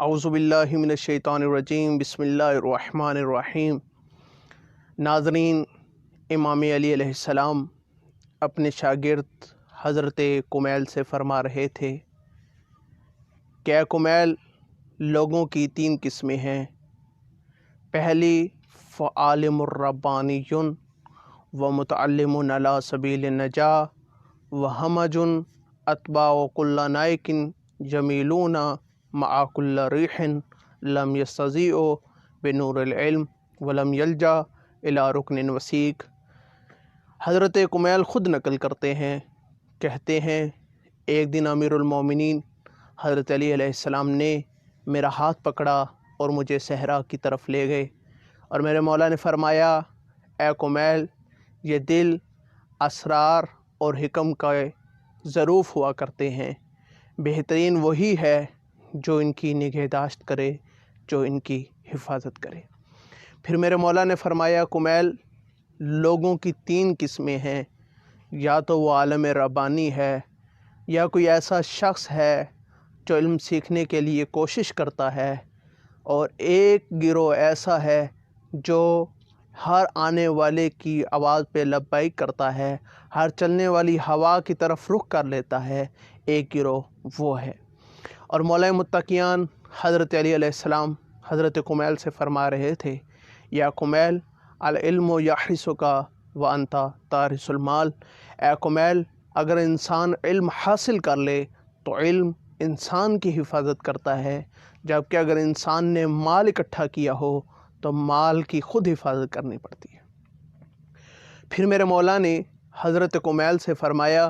اعوذ باللہ من الشیطان الرجیم، بسم اللہ الرحمن الرحیم۔ ناظرین، امام علی علیہ السلام اپنے شاگرد حضرت کمیل سے فرما رہے تھے کہ اے کمیل، لوگوں کی 3 قسمیں ہیں۔ پہلی، فعالم الربانی و متعلم علی سبیل النجاہ و ہمج اتباع کل نائک جمیلون مع کل ریح لم یستضیعوا بنور العلم ولم یلجا الی رکن وثیق۔ حضرت کمیل خود نقل کرتے ہیں، کہتے ہیں ایک دن امیر المومنین حضرت علی علیہ السلام نے میرا ہاتھ پکڑا اور مجھے صحرا کی طرف لے گئے، اور میرے مولا نے فرمایا، اے کمیل، یہ دل اسرار اور حکم کا ظروف ہوا کرتے ہیں، بہترین وہی ہے جو ان کی نگہداشت کرے، جو ان کی حفاظت کرے۔ پھر میرے مولا نے فرمایا، کمیل، لوگوں کی 3 قسمیں ہیں، یا تو وہ عالم ربانی ہے، یا کوئی ایسا شخص ہے جو علم سیکھنے کے لیے کوشش کرتا ہے، اور ایک گروہ ایسا ہے جو ہر آنے والے کی آواز پہ لبیک کرتا ہے، ہر چلنے والی ہوا کی طرف رخ کر لیتا ہے، ایک گروہ وہ ہے۔ اور مولا متقیان حضرت علی علیہ السلام حضرت کمیل سے فرما رہے تھے، یا کمیل، العلم یحرسک وانت تحرس المال۔ اے کمیل، اگر انسان علم حاصل کر لے تو علم انسان کی حفاظت کرتا ہے، جبکہ اگر انسان نے مال اکٹھا کیا ہو تو مال کی خود حفاظت کرنی پڑتی ہے۔ پھر میرے مولا نے حضرت کمیل سے فرمایا،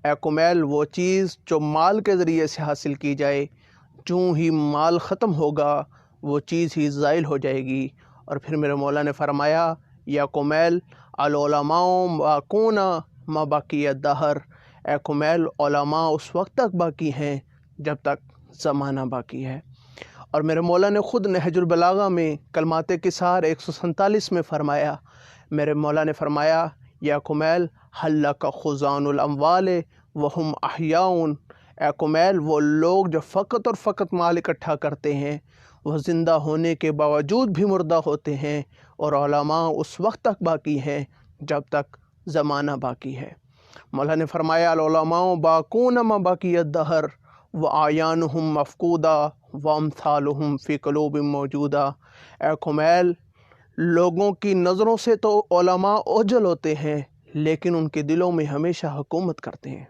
اے کمیل، وہ چیز جو مال کے ذریعے سے حاصل کی جائے، جو ہی مال ختم ہوگا وہ چیز ہی زائل ہو جائے گی۔ اور پھر میرے مولا نے فرمایا، یا کمیل، العلماء باقون ما بقی الدہر۔ اے کمیل، علماء اس وقت تک باقی ہیں جب تک زمانہ باقی ہے۔ اور میرے مولا نے خود نہج البلاغہ میں کلمات قصار 147 میں فرمایا، میرے مولا نے فرمایا، یا کمیل، حل لک خزان الاموال وہم احیاء۔ اے کمیل، وہ لوگ جو فقط اور فقط مال اکٹھا کرتے ہیں وہ زندہ ہونے کے باوجود بھی مردہ ہوتے ہیں، اور علماء اس وقت تک باقی ہیں جب تک زمانہ باقی ہے۔ مولا نے فرمایا، العلماء باقون ما بقی الدہر واعیانہم مفقودہ وامثالہم فی قلوب موجودہ۔ اے کمیل، لوگوں کی نظروں سے تو علماء اوجھل ہوتے ہیں، لیکن ان کے دلوں میں ہمیشہ حکومت کرتے ہیں۔